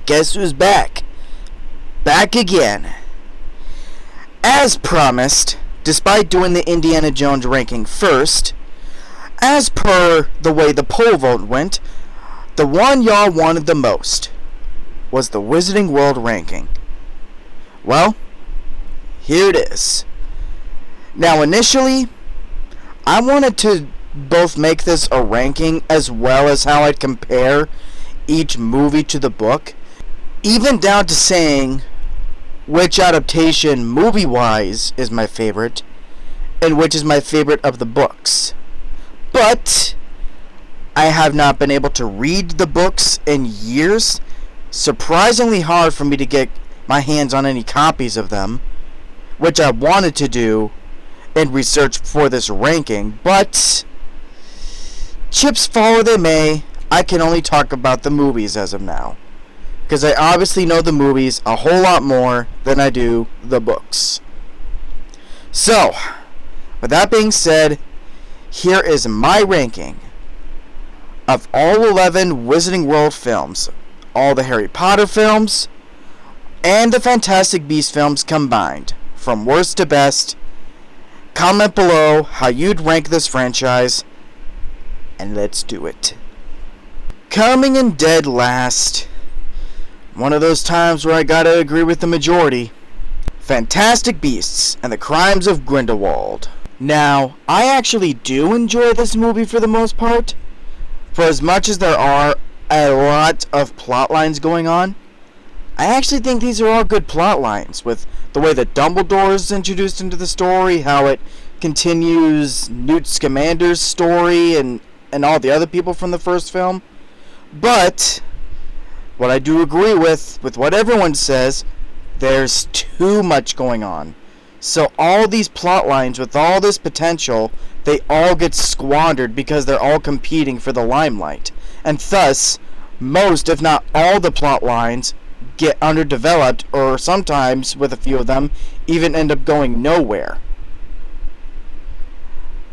Guess who's back? Back again. As promised, despite doing the Indiana Jones ranking first, as per the way the poll vote went, the one y'all wanted the most was the Wizarding World ranking. Well, here it is. Now, initially, I wanted to both make this a ranking as well as how I'd compare each movie to the book, even down to saying which adaptation movie-wise is my favorite and which is my favorite of the books. But I have not been able to read the books in years. Surprisingly hard for me to get my hands on any copies of them, which I wanted to do in research for this ranking, but chips fall where they may. I can only talk about the movies as of now, because I obviously know the movies a whole lot more than I do the books. So, with that being said, here is my ranking of all 11 Wizarding World films, all the Harry Potter films, and the Fantastic Beasts films combined, from worst to best. Comment below how you'd rank this franchise, and let's do it. Coming in dead last, one of those times where I gotta agree with the majority, Fantastic Beasts and the Crimes of Grindelwald. Now, I actually do enjoy this movie for the most part. For as much as there are a lot of plot lines going on, I actually think these are all good plot lines, with the way that Dumbledore is introduced into the story, how it continues Newt Scamander's story, and all the other people from the first film. But what I do agree with what everyone says, there's too much going on. So all these plot lines with all this potential, they all get squandered because they're all competing for the limelight. And thus, most, if not all, the plot lines get underdeveloped, or sometimes, with a few of them, even end up going nowhere.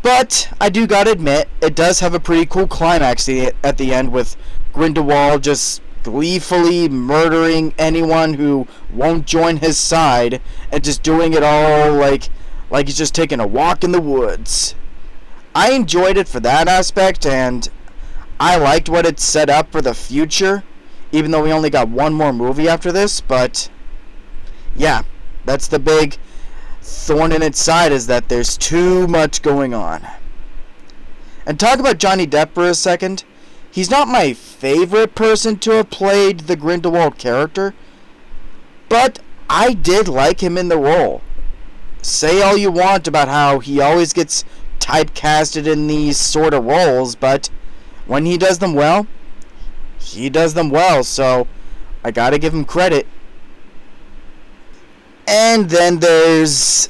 But I do gotta admit, it does have a pretty cool climax at the end, with Grindelwald just gleefully murdering anyone who won't join his side, and just doing it all like he's just taking a walk in the woods. I enjoyed it for that aspect, and I liked what it set up for the future, even though we only got one more movie after this. But yeah, that's the big thorn in its side, is that there's too much going on. And talk about Johnny Depp for a second. He's not my favorite person to have played the Grindelwald character, but I did like him in the role. Say all you want about how he always gets typecasted in these sort of roles, but when he does them well, he does them well, so I gotta give him credit. And then there's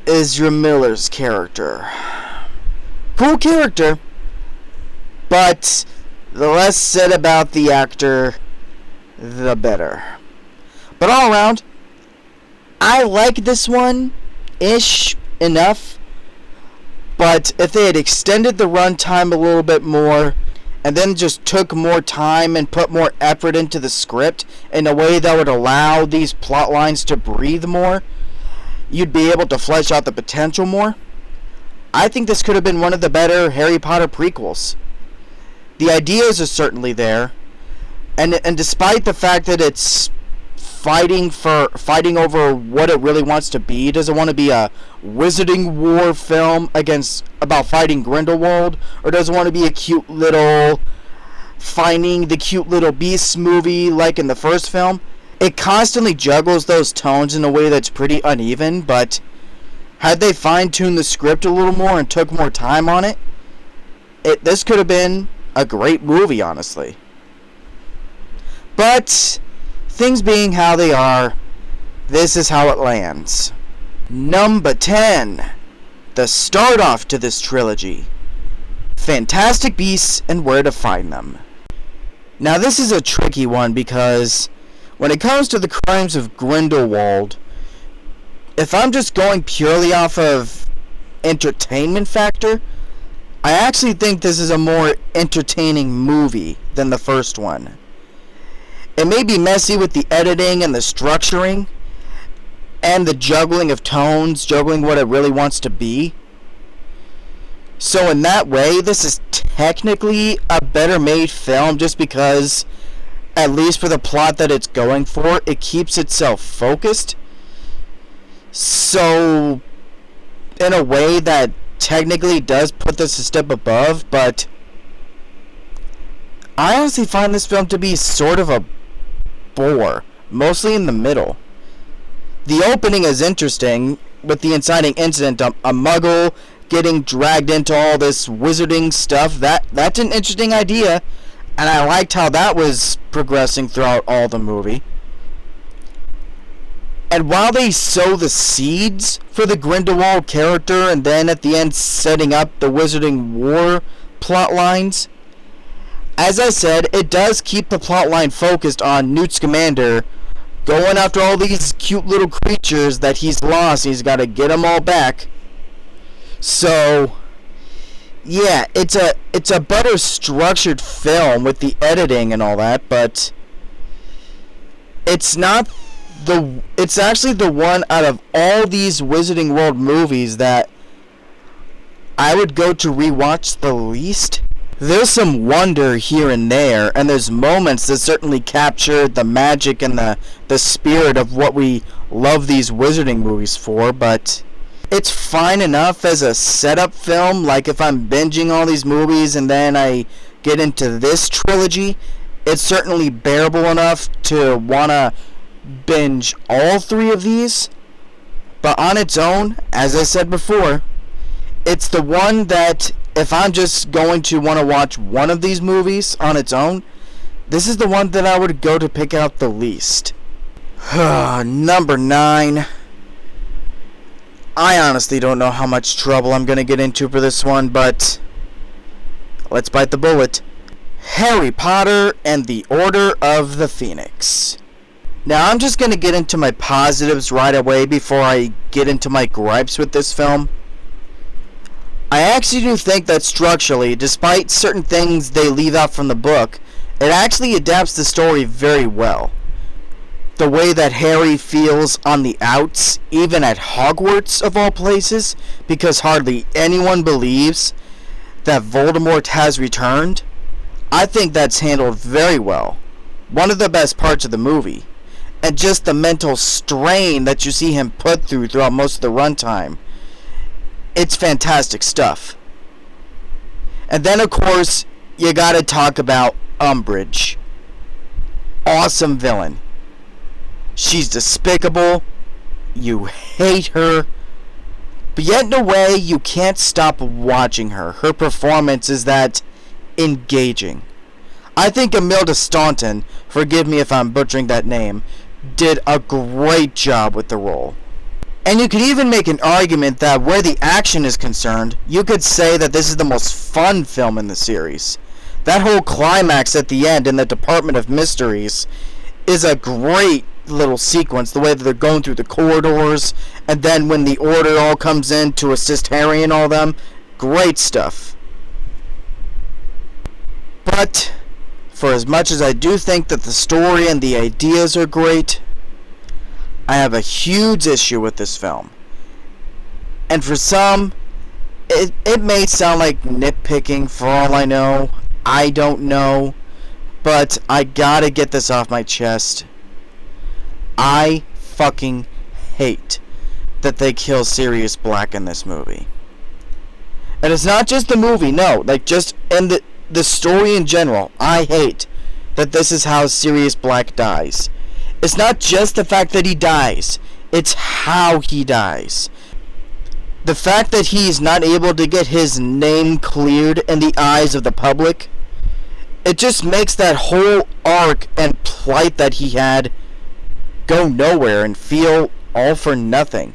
Ezra Miller's character. Cool character, but the less said about the actor, the better. But all around, I like this one-ish enough, but if they had extended the runtime a little bit more, and then just took more time and put more effort into the script in a way that would allow these plot lines to breathe more, you'd be able to flesh out the potential more. I think this could have been one of the better Harry Potter prequels. The ideas are certainly there, and despite the fact that it's fighting over what it really wants to be, does it want to be a Wizarding War film about fighting Grindelwald, or does it want to be a cute little finding the cute little beasts movie like in the first film? It constantly juggles those tones in a way that's pretty uneven, but had they fine-tuned the script a little more and took more time on it, this could have been a great movie, honestly. But things being how they are, this is how it lands. Number 10, the start off to this trilogy, Fantastic Beasts and Where to Find Them. Now this is a tricky one, because when it comes to the Crimes of Grindelwald, if I'm just going purely off of entertainment factor, I actually think this is a more entertaining movie than the first one. It may be messy with the editing and the structuring and the juggling of tones, juggling what it really wants to be. So in that way, this is technically a better made film just because, at least for the plot that it's going for, it keeps itself focused. So, in a way that technically does put this a step above, but I honestly find this film to be sort of a bore, mostly in the middle. The opening is interesting, with the inciting incident, a muggle getting dragged into all this wizarding stuff. That's an interesting idea, and I liked how that was progressing throughout all the movie. And while they sow the seeds for the Grindelwald character, and then at the end setting up the Wizarding War plot lines, as I said, it does keep the plot line focused on Newt Scamander going after all these cute little creatures that he's lost. He's got to get them all back. So, yeah, it's a better structured film with the editing and all that, but it's actually the one out of all these Wizarding World movies that I would go to rewatch the least. There's some wonder here and there, and there's moments that certainly capture the magic and the spirit of what we love these Wizarding movies for, but it's fine enough as a setup film. Like if I'm binging all these movies and then I get into this trilogy, it's certainly bearable enough to want to binge all three of these. But on its own, as I said before, it's the one that if I'm just going to want to watch one of these movies on its own, this is the one that I would go to pick out the least. Number 9. I honestly don't know how much trouble I'm going to get into for this one, but let's bite the bullet. Harry Potter and the Order of the Phoenix. Now, I'm just going to get into my positives right away before I get into my gripes with this film. I actually do think that structurally, despite certain things they leave out from the book, it actually adapts the story very well. The way that Harry feels on the outs, even at Hogwarts of all places, because hardly anyone believes that Voldemort has returned, I think that's handled very well. One of the best parts of the movie. And just the mental strain that you see him put through throughout most of the runtime. It's fantastic stuff. And then, of course, you gotta talk about Umbridge. Awesome villain. She's despicable. You hate her. But yet, in a way, you can't stop watching her. Her performance is that engaging. I think Imelda Staunton, forgive me if I'm butchering that name, did a great job with the role. And you could even make an argument that where the action is concerned, you could say that this is the most fun film in the series. That whole climax at the end in the Department of Mysteries is a great little sequence. The way that they're going through the corridors, and then when the Order all comes in to assist Harry and all them. Great stuff. But for as much as I do think that the story and the ideas are great, I have a huge issue with this film. And for some, it may sound like nitpicking for all I know. I don't know. But I gotta get this off my chest. I fucking hate that they kill Sirius Black in this movie. And it's not just the movie, no. Like, just in the story in general. I hate that this is how Sirius Black dies. It's not just the fact that he dies. It's how he dies. The fact that he's not able to get his name cleared in the eyes of the public, it just makes that whole arc and plight that he had go nowhere and feel all for nothing.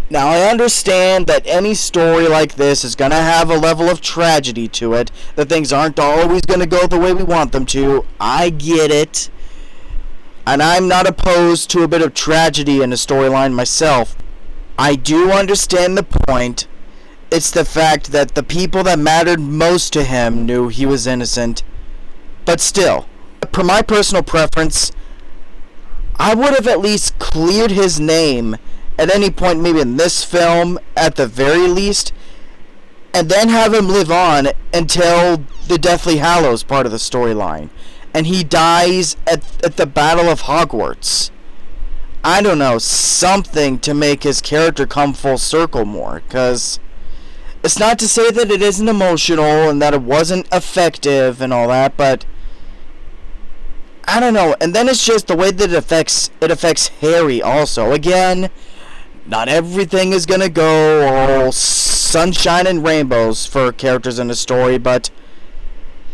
Now, I understand that any story like this is going to have a level of tragedy to it, that things aren't always going to go the way we want them to. I get it. And I'm not opposed to a bit of tragedy in a storyline myself. I do understand the point. It's the fact that the people that mattered most to him knew he was innocent. But still, per my personal preference, I would have at least cleared his name at any point, maybe in this film at the very least, and then have him live on until the Deathly Hallows part of the storyline, and he dies at the Battle of Hogwarts. I don't know, something to make his character come full circle more, because it's not to say that it isn't emotional and that it wasn't effective and all that, but I don't know. And then it's just the way that it affects Harry also. Again, not everything is gonna go all sunshine and rainbows for characters in the story, but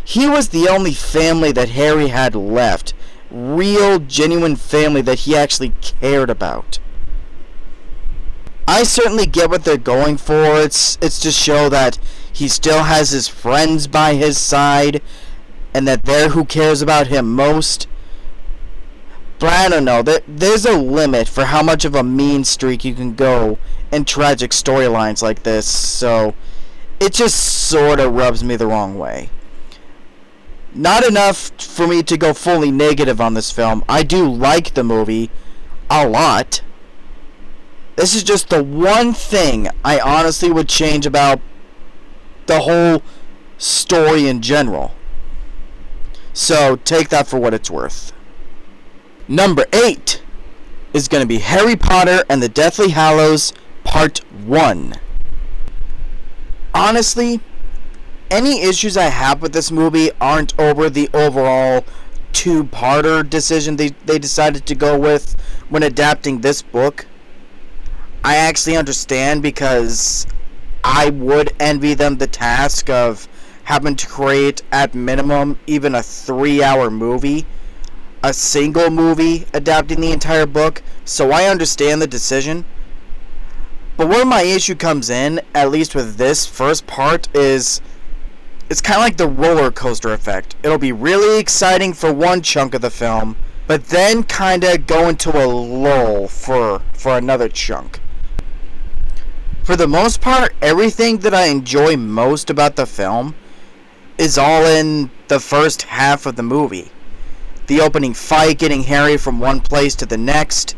he was the only family that Harry had left. Real, genuine family that he actually cared about. I certainly get what they're going for. It's to show that he still has his friends by his side, and that they're who cares about him most. But I don't know, there's a limit for how much of a mean streak you can go in tragic storylines like this, so it just sort of rubs me the wrong way. Not enough for me to go fully negative on this film. I do like the movie a lot. This is just the one thing I honestly would change about the whole story in general. So take that for what it's worth. Number 8 is going to be Harry Potter and the Deathly Hallows Part 1. Honestly, any issues I have with this movie aren't over the overall two-parter decision they decided to go with when adapting this book. I actually understand, because I would envy them the task of having to create, at minimum, even a 3-hour movie. A single movie adapting the entire book, so I understand the decision. But where my issue comes in, at least with this first part, is it's kind of like the roller coaster effect. It'll be really exciting for one chunk of the film, but then kind of go into a lull for another chunk. For the most part, everything that I enjoy most about the film is all in the first half of the movie. The opening fight, getting Harry from one place to the next,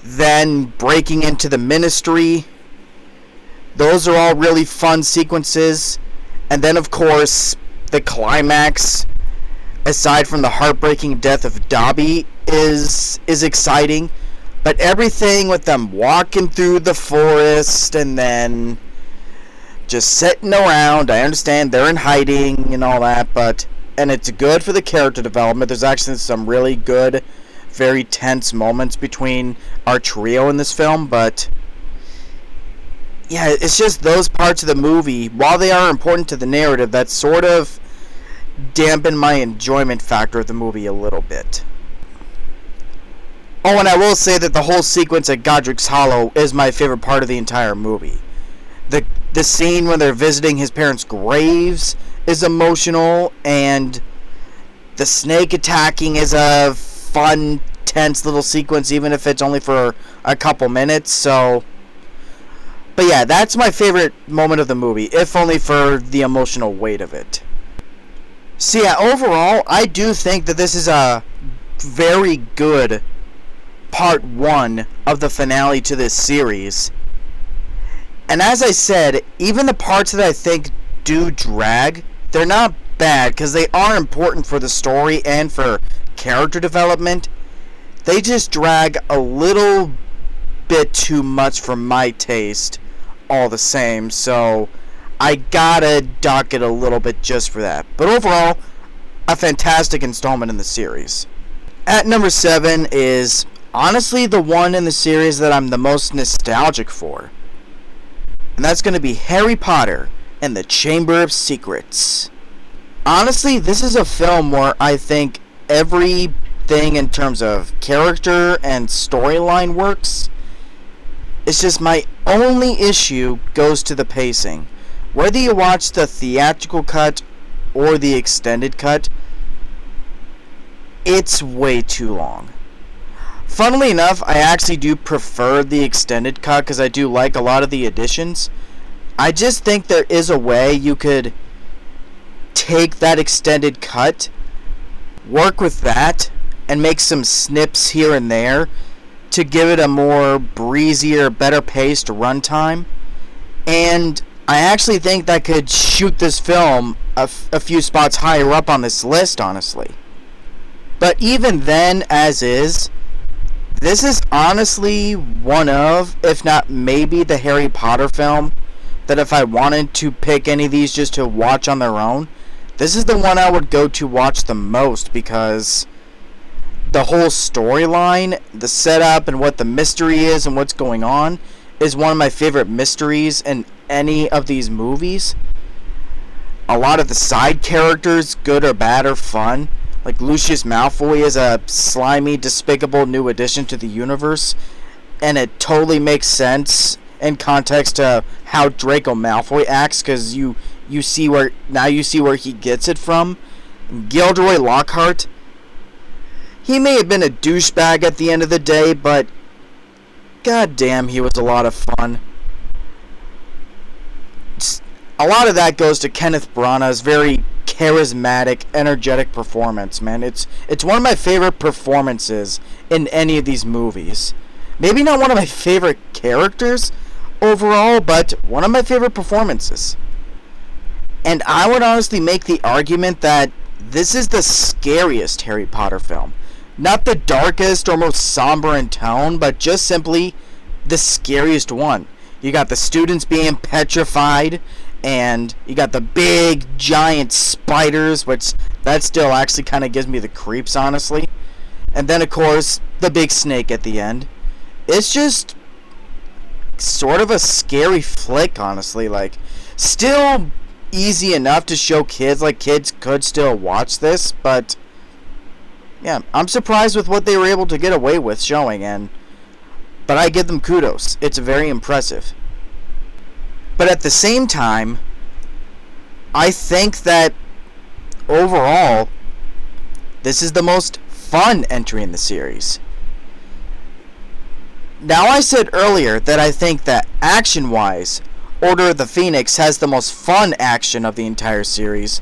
then breaking into the Ministry. Those are all really fun sequences. And then, of course, the climax, aside from the heartbreaking death of Dobby, is exciting. But everything with them walking through the forest and then just sitting around, I understand they're in hiding and all that, and it's good for the character development. There's actually some really good, very tense moments between our trio in this film, but yeah, it's just those parts of the movie, while they are important to the narrative, that sort of dampen my enjoyment factor of the movie a little bit. Oh, and I will say that the whole sequence at Godric's Hollow is my favorite part of the entire movie. The scene when they're visiting his parents' graves is emotional, and the snake attacking is a fun, tense little sequence, even if it's only for a couple minutes, so... But yeah, that's my favorite moment of the movie, if only for the emotional weight of it. So yeah, overall, I do think that this is a very good part 1 of the finale to this series. And as I said, even the parts that I think do drag, they're not bad, because they are important for the story and for character development. They just drag a little bit too much for my taste all the same, so I gotta dock it a little bit just for that. But overall, a fantastic installment in the series. At number 7 is honestly the one in the series that I'm the most nostalgic for. And that's going to be Harry Potter and the Chamber of Secrets. Honestly, this is a film where I think everything in terms of character and storyline works. It's just my only issue goes to the pacing. Whether you watch the theatrical cut or the extended cut, it's way too long. Funnily enough, I actually do prefer the extended cut because I do like a lot of the additions. I just think there is a way you could take that extended cut, work with that and make some snips here and there to give it a more breezier, better paced runtime. And I actually think that could shoot this film a few spots higher up on this list, honestly. But even then, as is, this is honestly one of, if not maybe, the Harry Potter film that if I wanted to pick any of these just to watch on their own, this is the one I would go to watch the most, because the whole storyline, the setup, and what the mystery is and what's going on is one of my favorite mysteries in any of these movies. A lot of the side characters, good or bad, are fun. Like Lucius Malfoy is a slimy, despicable new addition to the universe, and it totally makes sense in context to how Draco Malfoy acts, because you see where he gets it from. Gilderoy Lockhart, he may have been a douchebag at the end of the day, but goddamn, he was a lot of fun. A lot of that goes to Kenneth Branagh's very charismatic, energetic performance, man. It's one of my favorite performances in any of these movies. Maybe not one of my favorite characters overall, but one of my favorite performances. And I would honestly make the argument that this is the scariest Harry Potter film. Not the darkest or most somber in tone, but just simply the scariest one. You got the students being petrified, and you got the big, giant spiders, which that still actually kind of gives me the creeps, honestly. And then, of course, the big snake at the end. It's just sort of a scary flick, honestly. Like, still easy enough to show kids, like kids could still watch this, but yeah, I'm surprised with what they were able to get away with showing, but I give them kudos. It's very impressive. But at the same time, I think that overall, this is the most fun entry in the series. Now, I said earlier that I think that action-wise, Order of the Phoenix has the most fun action of the entire series,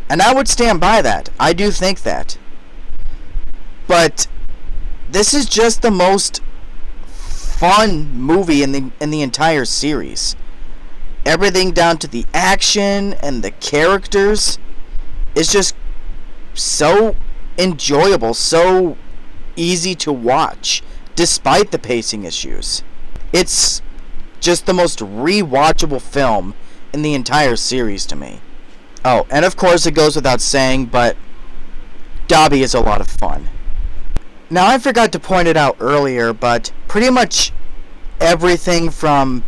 and I would stand by that. I do think that. But this is just the most fun movie in the entire series. Everything down to the action and the characters is just so enjoyable, so easy to watch, despite the pacing issues. It's just the most rewatchable film in the entire series to me. Oh, and of course it goes without saying, but Dobby is a lot of fun. Now, I forgot to point it out earlier, but pretty much everything from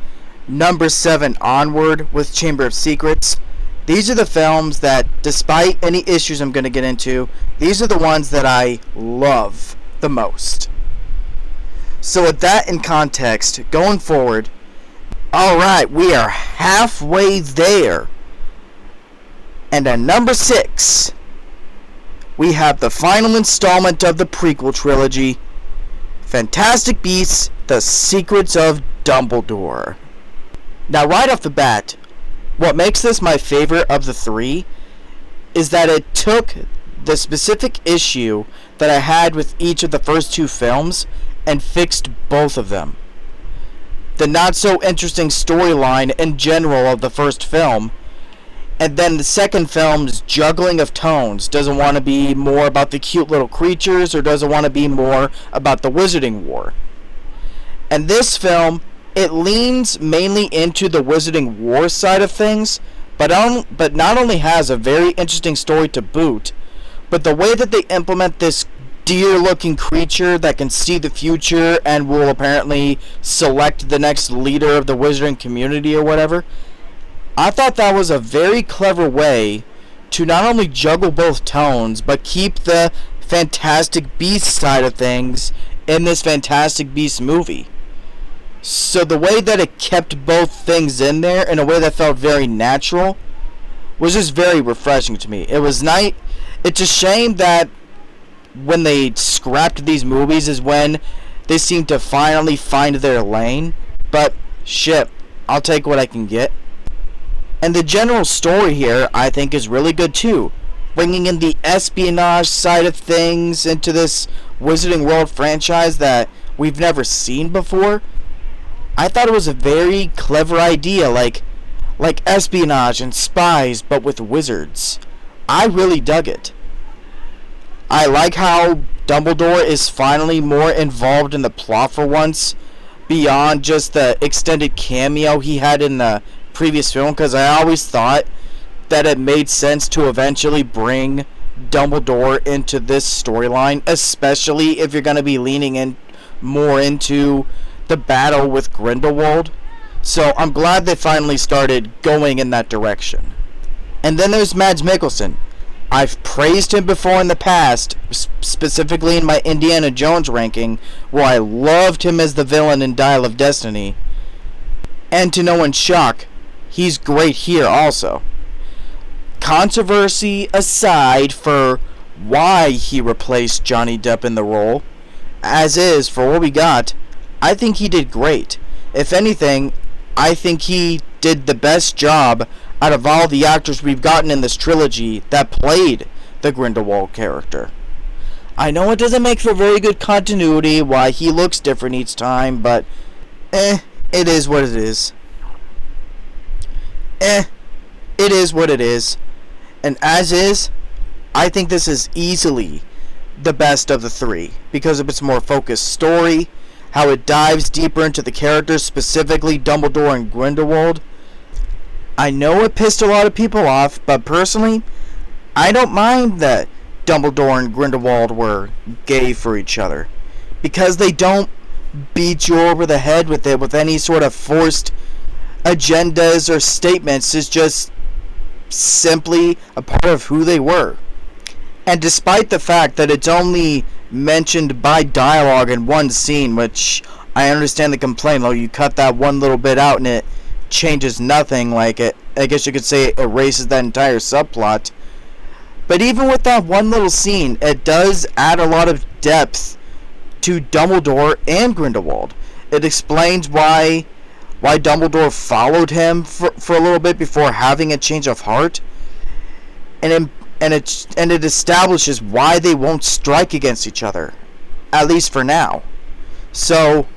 number 7 onward with Chamber of Secrets, these are the films that, despite any issues I'm going to get into, these are the ones that I love the most. So with that in context, going forward, alright, we are halfway there. And at number 6, we have the final installment of the prequel trilogy, Fantastic Beasts: The Secrets of Dumbledore. Now, right off the bat, what makes this my favorite of the three is that it took the specific issue that I had with each of the first two films and fixed both of them. The not so interesting storyline in general of the first film, and then the second film's juggling of tones. Doesn't want to be more about the cute little creatures, or doesn't want to be more about the Wizarding War. And this film, it leans mainly into the Wizarding War side of things, but not only has a very interesting story to boot, but the way that they implement this deer-looking creature that can see the future and will apparently select the next leader of the wizarding community or whatever, I thought that was a very clever way to not only juggle both tones, but keep the Fantastic Beasts side of things in this Fantastic Beasts movie. So the way that it kept both things in there in a way that felt very natural was just very refreshing to me. It was nice. It's a shame that when they scrapped these movies is when they seem to finally find their lane. But shit, I'll take what I can get. And the general story here, I think, is really good too. bringing in the espionage side of things into this Wizarding World franchise that we've never seen before. I thought it was a very clever idea, like espionage and spies, but with wizards. I really dug it. I like how Dumbledore is finally more involved in the plot for once, beyond just the extended cameo he had in the previous film, because I always thought that it made sense to eventually bring Dumbledore into this storyline, especially if you're going to be leaning in more into the battle with Grindelwald. So I'm glad they finally started going in that direction. And then there's Mads Mikkelsen. I've praised him before in the past, specifically in my Indiana Jones ranking, where I loved him as the villain in Dial of Destiny. And to no one's shock, he's great here also. Controversy aside for why he replaced Johnny Depp in the role, as is, for what we got, I think he did great. If anything, I think he did the best job out of all the actors we've gotten in this trilogy that played the Grindelwald character. I know it doesn't make for very good continuity, why he looks different each time, but it is what it is. It is what it is. And as is, I think this is easily the best of the three, because of its more focused story, how it dives deeper into the characters, specifically Dumbledore and Grindelwald. I know it pissed a lot of people off, but personally, I don't mind that Dumbledore and Grindelwald were gay for each other, because they don't beat you over the head with it with any sort of forced agendas or statements. It's just simply a part of who they were. And despite the fact that it's only mentioned by dialogue in one scene, which I understand the complaint, though, you cut that one little bit out and it changes nothing, like it, I guess you could say it erases that entire subplot. But even with that one little scene, it does add a lot of depth to Dumbledore and Grindelwald. It explains why Dumbledore followed him for a little bit before having a change of heart, and it establishes why they won't strike against each other, at least for now. So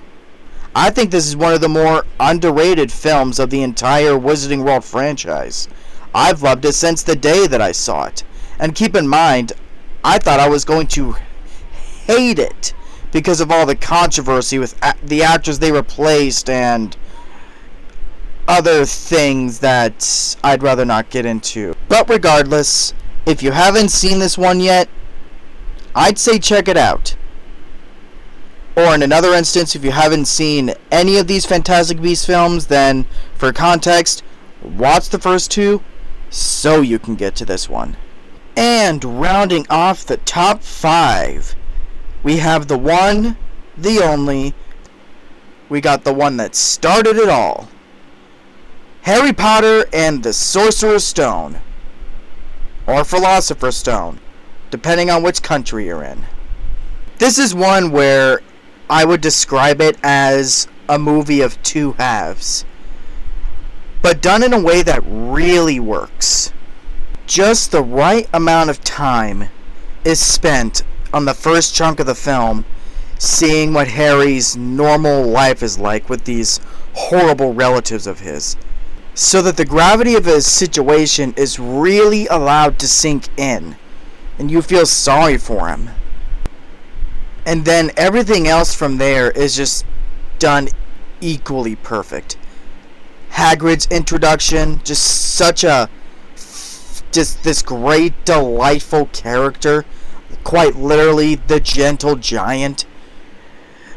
I think this is one of the more underrated films of the entire Wizarding World franchise. I've loved it since the day that I saw it. And keep in mind, I thought I was going to hate it because of all the controversy with the actors they replaced and other things that I'd rather not get into. But regardless, if you haven't seen this one yet, I'd say check it out. Or in another instance, if you haven't seen any of these Fantastic Beasts films, then for context, watch the first two so you can get to this one. And rounding off the top 5, we have the one, the only, we got the one that started it all. Harry Potter and the Sorcerer's Stone. Or Philosopher's Stone, depending on which country you're in. This is one where I would describe it as a movie of two halves, but done in a way that really works. Just the right amount of time is spent on the first chunk of the film seeing what Harry's normal life is like with these horrible relatives of his, so that the gravity of his situation is really allowed to sink in, and you feel sorry for him. And then everything else from there is just done equally perfect. Hagrid's introduction, just this great, delightful character, quite literally the gentle giant.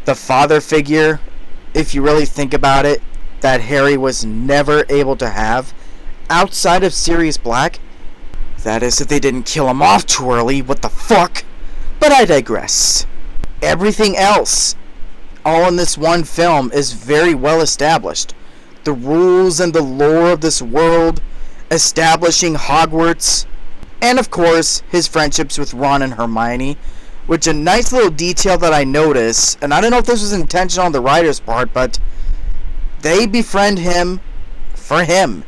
The father figure, if you really think about it, that Harry was never able to have outside of Sirius Black. That is, if they didn't kill him off too early, what the fuck? But I digress. Everything else, all in this one film, is very well established. The rules and the lore of this world, establishing Hogwarts, and of course, his friendships with Ron and Hermione, which a nice little detail that I noticed, and I don't know if this was intentional on the writer's part, but they befriend him for him.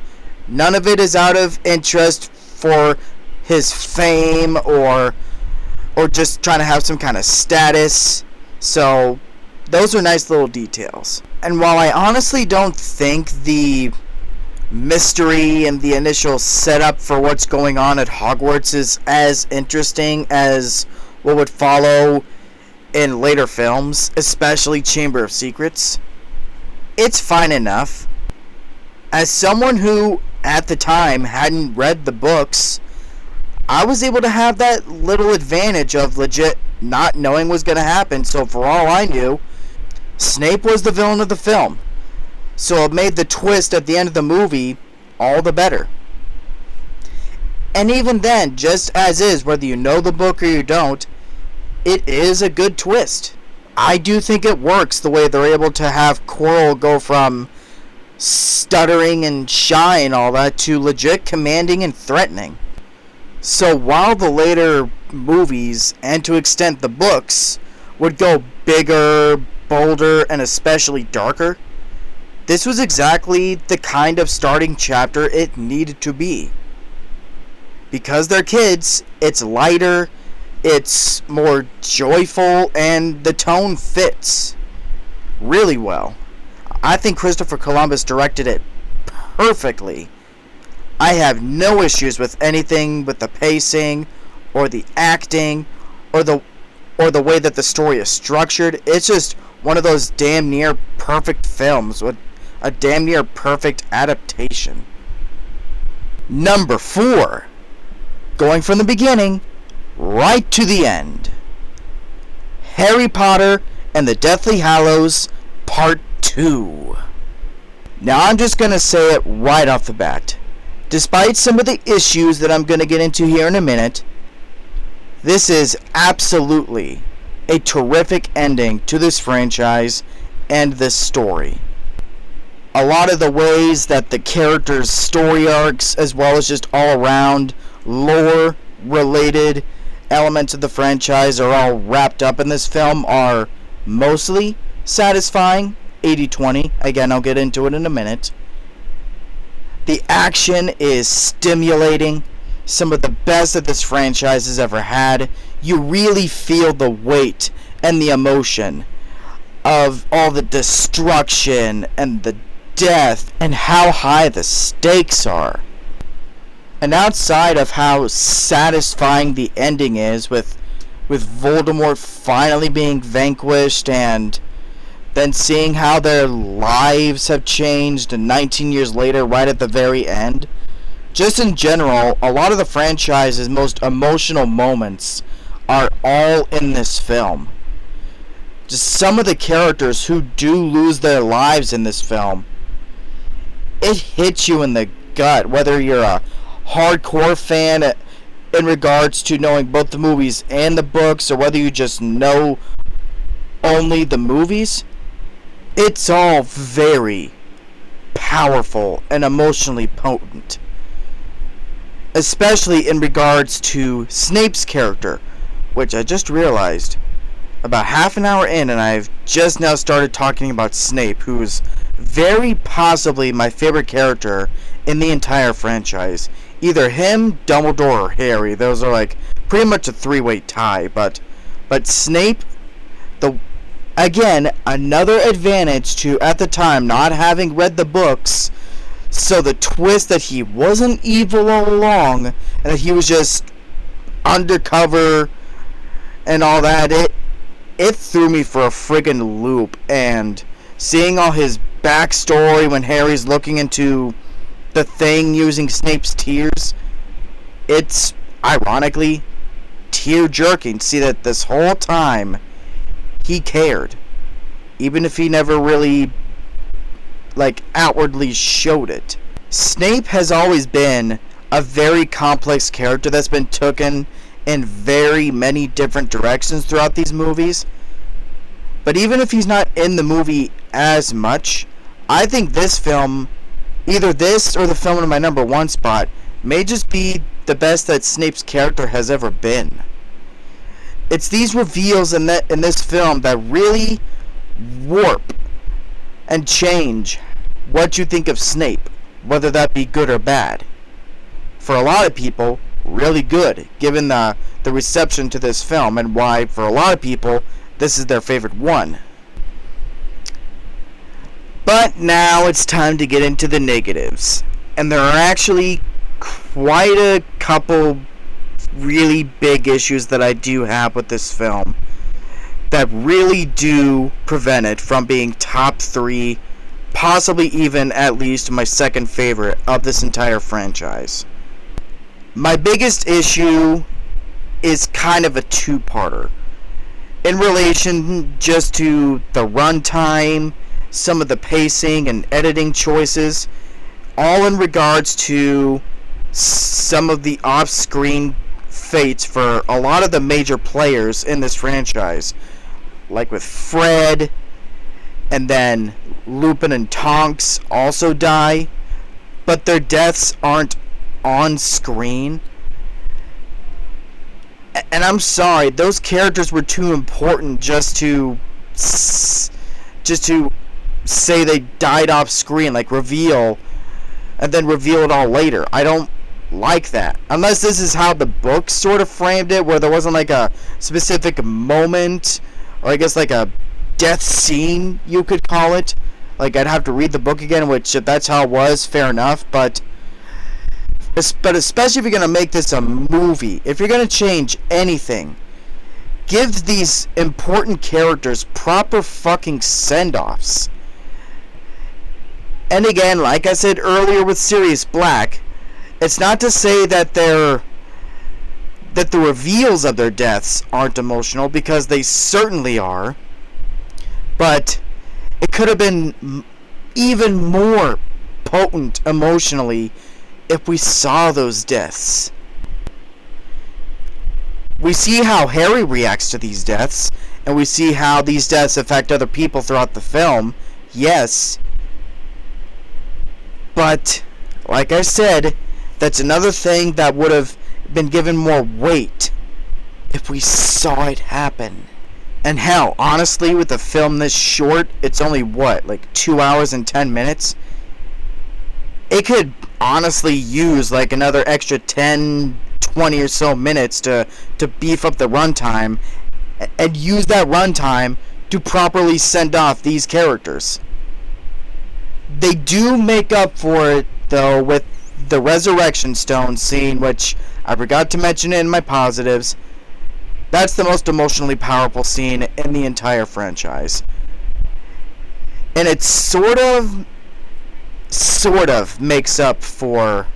None of it is out of interest for his fame or just trying to have some kind of status. So those are nice little details. And while I honestly don't think the mystery and the initial setup for what's going on at Hogwarts is as interesting as what would follow in later films, especially Chamber of Secrets, it's fine enough. As someone who, at the time, hadn't read the books, I was able to have that little advantage of legit not knowing what was going to happen. So for all I knew, Snape was the villain of the film. So it made the twist at the end of the movie all the better. And even then, just as is, whether you know the book or you don't, it is a good twist. I do think it works the way they're able to have Quirrell go from stuttering and shy and all that to legit commanding and threatening. So while the later movies, and to extent the books, would go bigger, bolder, and especially darker, this was exactly the kind of starting chapter it needed to be. Because they're kids, it's lighter, it's more joyful, and the tone fits really well. I think Christopher Columbus directed it perfectly. I have no issues with anything with the pacing or the acting or the way that the story is structured. It's just one of those damn near perfect films with a damn near perfect adaptation. Number 4. Going from the beginning right to the end. Harry Potter and the Deathly Hallows Part 2. Now I'm just going to say it right off the bat. Despite some of the issues that I'm going to get into here in a minute, this is absolutely a terrific ending to this franchise and this story. A lot of the ways that the characters' story arcs, as well as just all around lore-related elements of the franchise are all wrapped up in this film are mostly satisfying. 80-20. Again, I'll get into it in a minute. The action is stimulating. Some of the best that this franchise has ever had. You really feel the weight and the emotion of all the destruction and the death and how high the stakes are. And outside of how satisfying the ending is with Voldemort finally being vanquished and then seeing how their lives have changed and 19 years later right at the very end, just in general, a lot of the franchise's most emotional moments are all in this film. Just some of the characters who do lose their lives in this film, it hits you in the gut, whether you're a hardcore fan in regards to knowing both the movies and the books, or whether you just know only the movies. It's all very powerful and emotionally potent. Especially in regards to Snape's character, which I just realized about half an hour in, and I've just now started talking about Snape, who is very possibly my favorite character in the entire franchise. Either him, Dumbledore, or Harry. Those are like pretty much a three-way tie, but Snape, again, another advantage to, at the time, not having read the books. So the twist that he wasn't evil all along, and that he was just undercover and all that, it threw me for a friggin' loop. And seeing all his backstory when Harry's looking into the thing using Snape's tears, it's ironically tear-jerking to see that this whole time he cared, even if he never really outwardly showed it. Snape has always been a very complex character that's been taken in very many different directions throughout these movies. But even if he's not in the movie as much, I think this film, either this or the film in my number 1 spot, may just be the best that Snape's character has ever been. It's these reveals in this film that really warp and change what you think of Snape, whether that be good or bad. For a lot of people, really good, given the reception to this film, and why, for a lot of people, this is their favorite one. But now it's time to get into the negatives. And there are actually quite a couple really big issues that I do have with this film that really do prevent it from being top 3, possibly even at least my second favorite of this entire franchise. My biggest issue is kind of a two-parter in relation just to the runtime, some of the pacing and editing choices, all in regards to some of the off-screen fates for a lot of the major players in this franchise, like with Fred, and then Lupin and Tonks also die, but their deaths aren't on screen. And I'm sorry, those characters were too important just to say they died off screen, like reveal, and then reveal it all later. I don't like that. Unless this is how the book sort of framed it, where there wasn't like a specific moment, or I guess like a death scene, you could call it. Like, I'd have to read the book again, which, if that's how it was, fair enough, but especially if you're going to make this a movie, if you're going to change anything, give these important characters proper fucking send-offs. And again, like I said earlier with Sirius Black, it's not to say that the reveals of their deaths aren't emotional, because they certainly are, but it could have been even more potent emotionally if we saw those deaths. We see how Harry reacts to these deaths, and we see how these deaths affect other people throughout the film, yes, but, like I said, that's another thing that would have been given more weight if we saw it happen. And hell, honestly, with a film this short, it's only, what, like 2 hours and 10 minutes? It could honestly use like another extra 10, 20 or so minutes to beef up the runtime, and use that runtime to properly send off these characters. They do make up for it, though, with the Resurrection Stone scene, which I forgot to mention in my positives. That's the most emotionally powerful scene in the entire franchise. And it sort of makes up for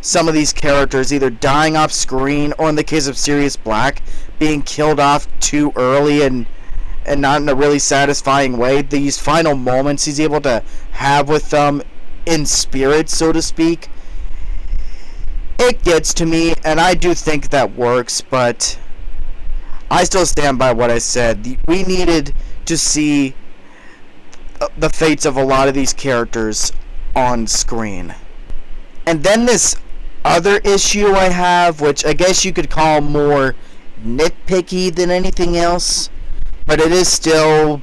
some of these characters either dying off screen, or in the case of Sirius Black, being killed off too early and not in a really satisfying way. These final moments he's able to have with them in spirit, so to speak, it gets to me, and I do think that works, but I still stand by what I said. We needed to see the fates of a lot of these characters on screen. And then this other issue I have, which I guess you could call more nitpicky than anything else, but it is still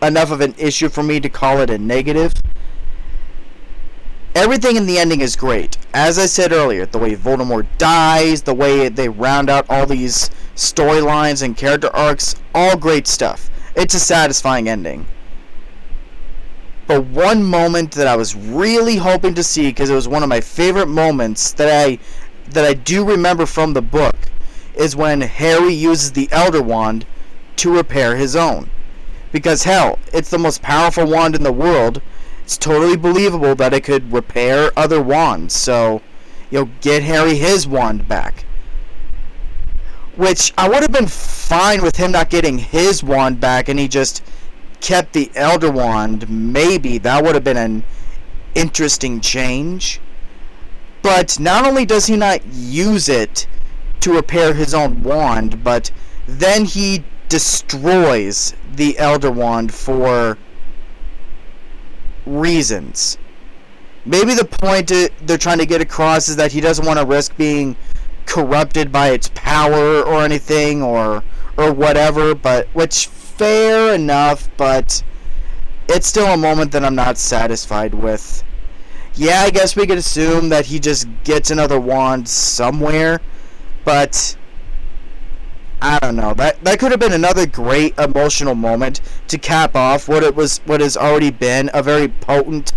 enough of an issue for me to call it a negative. Everything in the ending is great. As I said earlier, the way Voldemort dies, the way they round out all these storylines and character arcs, all great stuff. It's a satisfying ending. But one moment that I was really hoping to see, because it was one of my favorite moments that I do remember from the book, is when Harry uses the Elder Wand to repair his own. Because hell, it's the most powerful wand in the world. It's totally believable that it could repair other wands, so, get Harry his wand back. Which, I would have been fine with him not getting his wand back and he just kept the Elder Wand. Maybe that would have been an interesting change. But not only does he not use it to repair his own wand, but then he destroys the Elder Wand for reasons. Maybe the point they're trying to get across is that he doesn't want to risk being corrupted by its power or anything, or whatever, but which, fair enough, but it's still a moment that I'm not satisfied with. Yeah, I guess we could assume that he just gets another wand somewhere, But I don't know. That could have been another great emotional moment to cap off what has already been a very potent,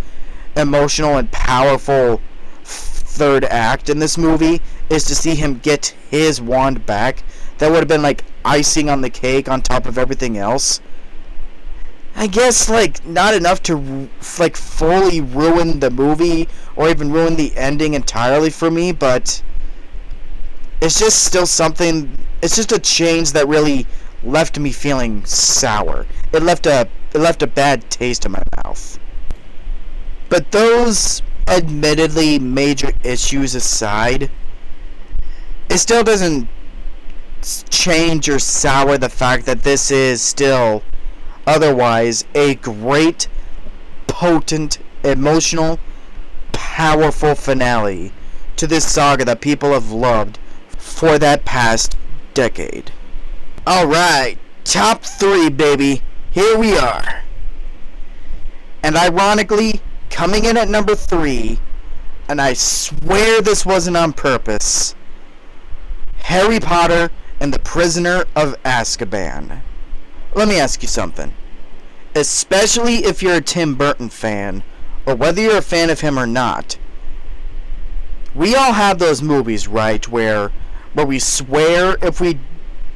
emotional, and powerful third act in this movie, is to see him get his wand back. That would have been like icing on the cake on top of everything else. I guess, like, not enough to, like, fully ruin the movie or even ruin the ending entirely for me, but it's just still something. It's just a change that really left me feeling sour. It left a bad taste in my mouth. But those admittedly major issues aside, it still doesn't change or sour the fact that this is still otherwise a great, potent, emotional, powerful finale to this saga that people have loved for that past decade. Alright, top 3, baby. Here we are. And ironically, coming in at number 3, and I swear this wasn't on purpose, Harry Potter and the Prisoner of Azkaban. Let me ask you something. Especially if you're a Tim Burton fan, or whether you're a fan of him or not, we all have those movies, right, where we swear if we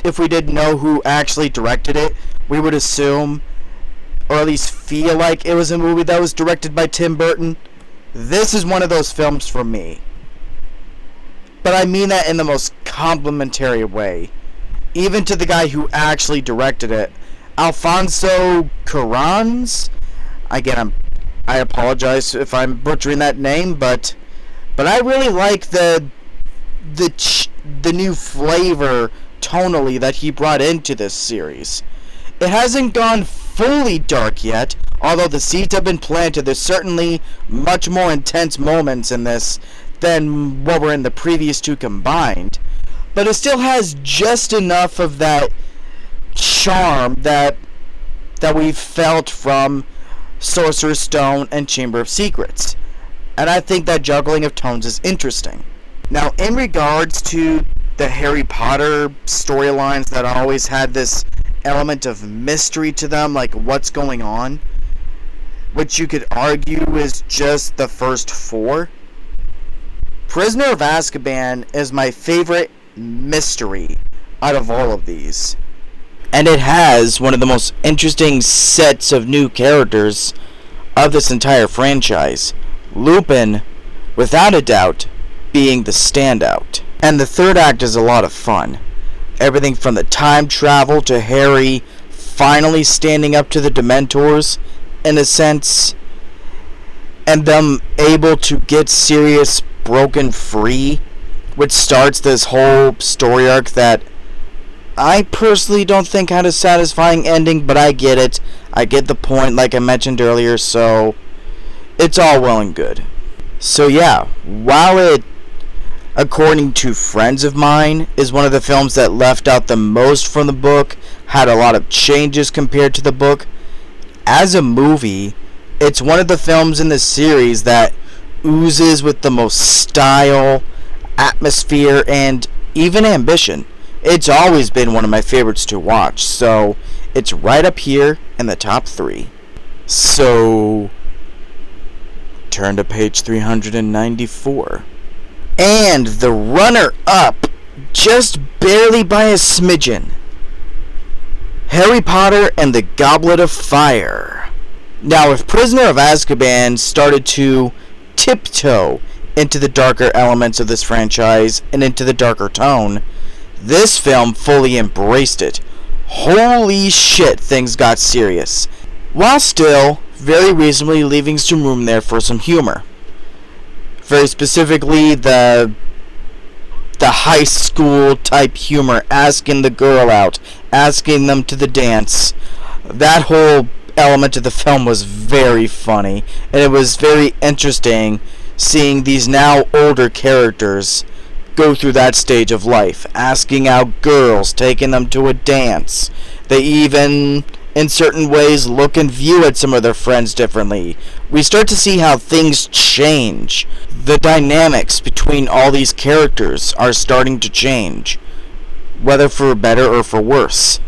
didn't know who actually directed it, we would assume, or at least feel like it was a movie that was directed by Tim Burton. This is one of those films for me. But I mean that in the most complimentary way. Even to the guy who actually directed it, Alfonso Cuarón. Again, I apologize if I'm butchering that name, but I really like the new flavor tonally that he brought into this series. It hasn't gone fully dark yet, although the seeds have been planted. There's certainly much more intense moments in this than what were in the previous two combined, but it still has just enough of that charm that we've felt from Sorcerer's Stone and Chamber of Secrets. And I think that juggling of tones is interesting. Now, in regards to the Harry Potter storylines that always had this element of mystery to them, like what's going on, which you could argue is just the first 4, Prisoner of Azkaban is my favorite mystery out of all of these. And it has one of the most interesting sets of new characters of this entire franchise. Lupin, without a doubt, being the standout. And the third act is a lot of fun. Everything from the time travel to Harry finally standing up to the Dementors, in a sense, and them able to get Sirius broken free, which starts this whole story arc that I personally don't think had a satisfying ending, but I get it. I get the point, like I mentioned earlier, so it's all well and good. So yeah, while it, according to friends of mine, is one of the films that left out the most from the book, had a lot of changes compared to the book, as a movie, it's one of the films in the series that oozes with the most style, atmosphere, and even ambition. It's always been one of my favorites to watch, so it's right up here in the top 3. So, turn to page 394. And the runner-up, just barely by a smidgen, Harry Potter and the Goblet of Fire. Now, if Prisoner of Azkaban started to tiptoe into the darker elements of this franchise and into the darker tone, this film fully embraced it. Holy shit, things got serious, while still very reasonably leaving some room there for some humor. Very specifically, the high school type humor, asking the girl out, asking them to the dance. That whole element of the film was very funny, and it was very interesting seeing these now older characters go through that stage of life, asking out girls, taking them to a dance. They even in certain ways, look and view at some of their friends differently. We start to see how things change. The dynamics between all these characters are starting to change, whether for better or for worse.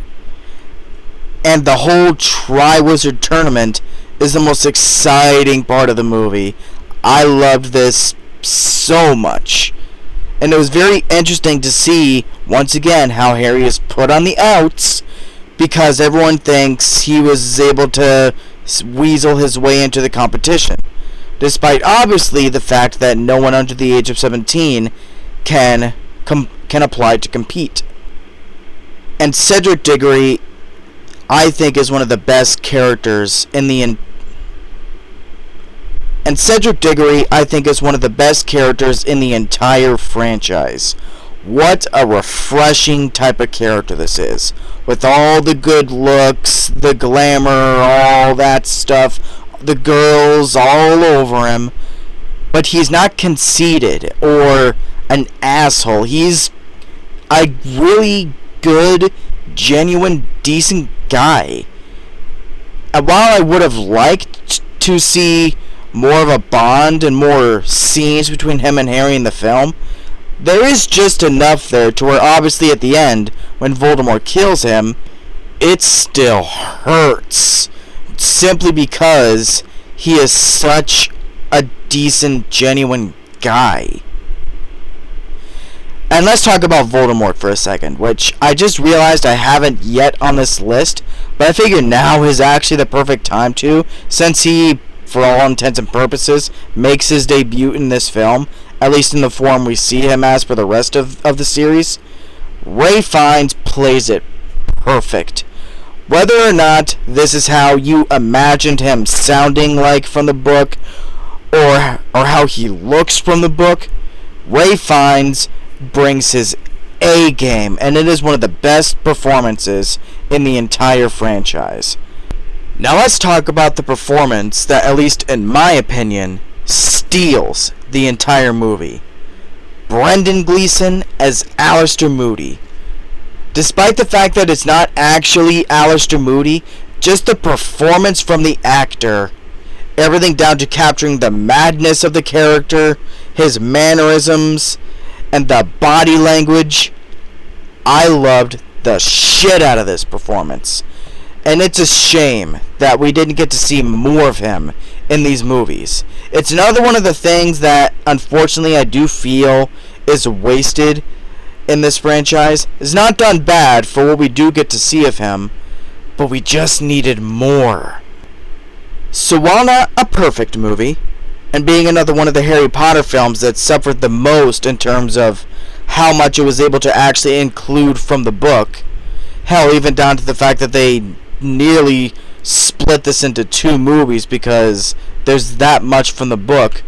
And the whole Triwizard Tournament is the most exciting part of the movie. I loved this so much. And it was very interesting to see, once again, how Harry is put on the outs because everyone thinks he was able to weasel his way into the competition, despite obviously the fact that no one under the age of 17 can apply to compete. And Cedric Diggory, I think, is one of the best characters in the entire franchise. What a refreshing type of character this is. With all the good looks, the glamour, all that stuff, the girls all over him. But he's not conceited or an asshole. He's a really good, genuine, decent guy. And while I would have liked to see more of a bond and more scenes between him and Harry in the film, there is just enough there to where obviously at the end, when Voldemort kills him, it still hurts. Simply because he is such a decent, genuine guy. And let's talk about Voldemort for a second, which I just realized I haven't yet on this list, but I figure now is actually the perfect time to, since he, for all intents and purposes, makes his debut in this film, at least in the form we see him as for the rest of the series. Ralph Fiennes plays it perfect. Whether or not this is how you imagined him sounding like from the book, or how he looks from the book, Ralph Fiennes brings his A game, and it is one of the best performances in the entire franchise. Now let's talk about the performance that, at least in my opinion, steals the entire movie. Brendan Gleeson as Alastor Moody. Despite the fact that it's not actually Alastor Moody, just the performance from the actor, everything down to capturing the madness of the character, his mannerisms, and the body language, I loved the shit out of this performance. And it's a shame that we didn't get to see more of him in these movies. It's another one of the things that, unfortunately, I do feel is wasted in this franchise. It's not done bad for what we do get to see of him, but we just needed more. So while not a perfect movie, and being another one of the Harry Potter films that suffered the most in terms of how much it was able to actually include from the book, hell, even down to the fact that they nearly split this into 2 movies because there's that much from the book,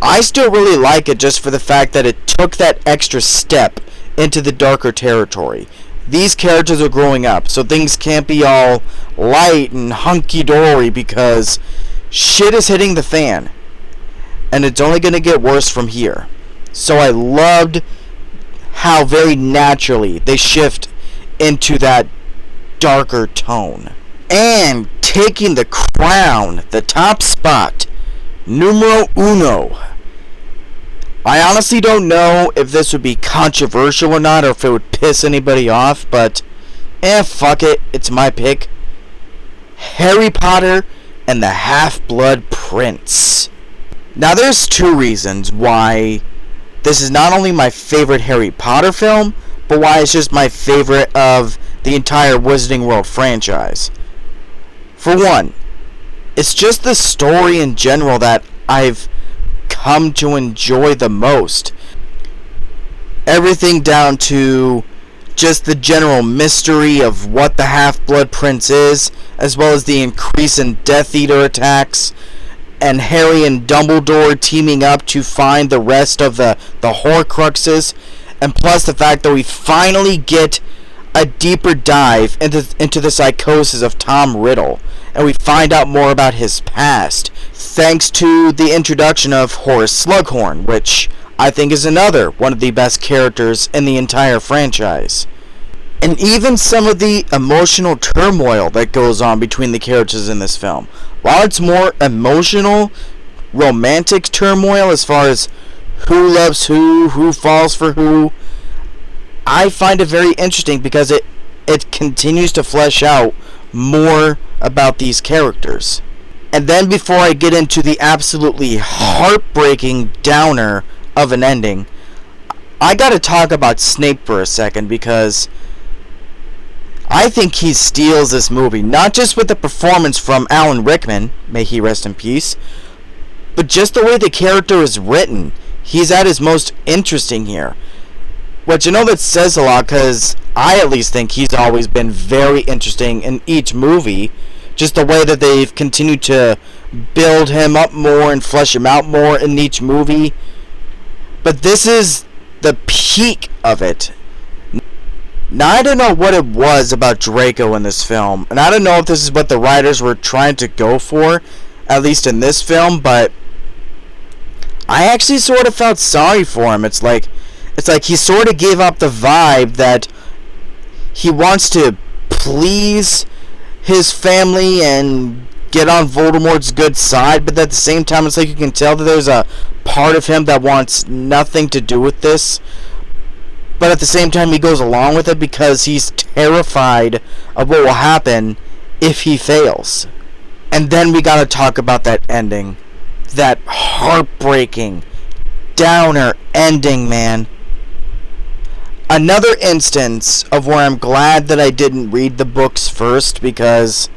I still really like it just for the fact that it took that extra step into the darker territory. These characters are growing up, so things can't be all light and hunky-dory because shit is hitting the fan, and it's only going to get worse from here. So I loved how very naturally they shift into that darker tone. And taking the crown, the top spot, numero uno. I honestly don't know if this would be controversial or not, or if it would piss anybody off, but fuck it, it's my pick. Harry Potter and the Half-Blood Prince. Now there's 2 reasons why this is not only my favorite Harry Potter film, but why it's just my favorite of the entire Wizarding World franchise. For one, it's just the story in general that I've come to enjoy the most. Everything down to just the general mystery of what the Half-Blood Prince is, as well as the increase in Death Eater attacks, and Harry and Dumbledore teaming up to find the rest of the Horcruxes, and plus the fact that we finally get a deeper dive into the psychosis of Tom Riddle, and we find out more about his past, thanks to the introduction of Horace Slughorn, which I think is another one of the best characters in the entire franchise. And even some of the emotional turmoil that goes on between the characters in this film. While it's more emotional, romantic turmoil as far as who loves who falls for who, I find it very interesting because it continues to flesh out more about these characters. And then before I get into the absolutely heartbreaking downer of an ending, I gotta talk about Snape for a second because I think he steals this movie, not just with the performance from Alan Rickman, may he rest in peace, but just the way the character is written. He's at his most interesting here. Which I know that says a lot because I at least think he's always been very interesting in each movie. Just the way that they've continued to build him up more and flesh him out more in each movie. But this is the peak of it. Now, I don't know what it was about Draco in this film, and I don't know if this is what the writers were trying to go for, at least in this film, but I actually sort of felt sorry for him. It's like he sort of gave up the vibe that he wants to please his family and get on Voldemort's good side, but at the same time, it's like you can tell that there's a part of him that wants nothing to do with this. But at the same time, he goes along with it because he's terrified of what will happen if he fails. And then we gotta talk about that ending. That heartbreaking, downer ending, man. Another instance of where I'm glad that I didn't read the books first, because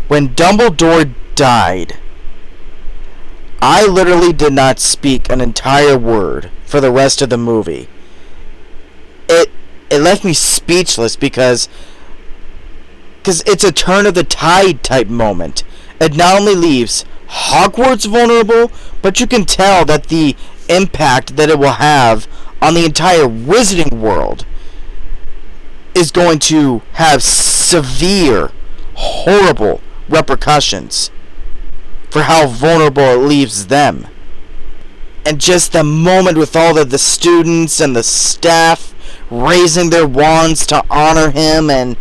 when Dumbledore died, I literally did not speak an entire word for the rest of the movie. It left me speechless because it's a turn of the tide type moment. It not only leaves Hogwarts vulnerable, but you can tell that the impact that it will have on the entire wizarding world is going to have severe, horrible repercussions for how vulnerable it leaves them. And just the moment with all of the students and the staff raising their wands to honor him, and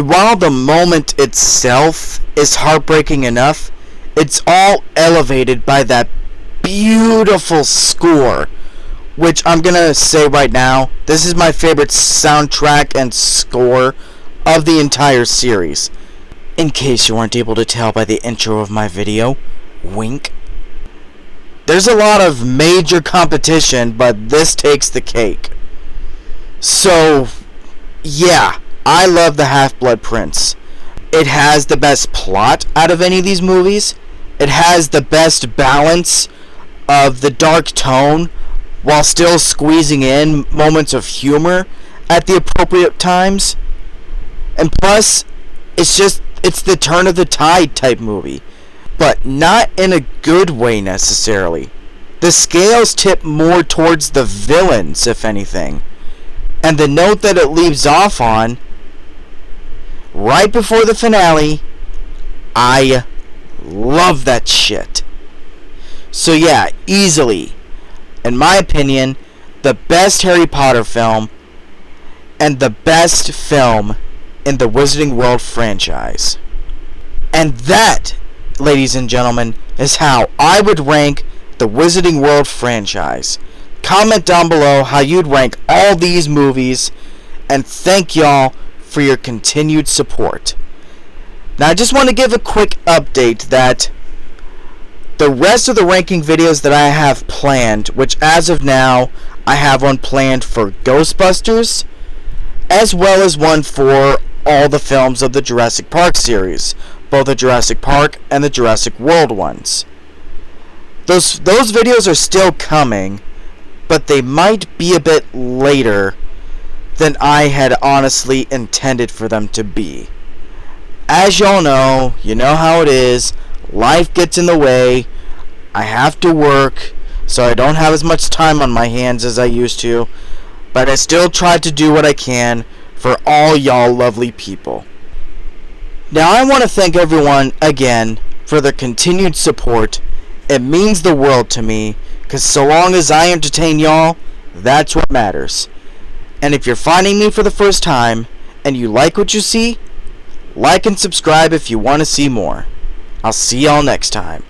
while the moment itself is heartbreaking enough, it's all elevated by that beautiful score, which I'm gonna say right now, this is my favorite soundtrack and score of the entire series. In case you weren't able to tell by the intro of my video, wink. There's a lot of major competition, but this takes the cake. So, yeah, I love The Half-Blood Prince. It has the best plot out of any of these movies. It has the best balance of the dark tone while still squeezing in moments of humor at the appropriate times. And plus, it's the turn of the tide type movie, but not in a good way necessarily. The scales tip more towards the villains, if anything. And the note that it leaves off on, right before the finale, I love that shit. So yeah, easily, in my opinion, the best Harry Potter film, and the best film in the Wizarding World franchise. And that, ladies and gentlemen, is how I would rank the Wizarding World franchise. Comment down below how you'd rank all these movies, and thank y'all for your continued support. Now, I just want to give a quick update that the rest of the ranking videos that I have planned, which as of now, I have one planned for Ghostbusters, as well as one for all the films of the Jurassic Park series, both the Jurassic Park and the Jurassic World ones. Those videos are still coming, but they might be a bit later than I had honestly intended for them to be. As y'all know, you know how it is, life gets in the way, I have to work, so I don't have as much time on my hands as I used to, but I still try to do what I can for all y'all lovely people. Now, I want to thank everyone again for their continued support. It means the world to me, because so long as I entertain y'all, that's what matters. And if you're finding me for the first time, and you like what you see, like and subscribe if you want to see more. I'll see y'all next time.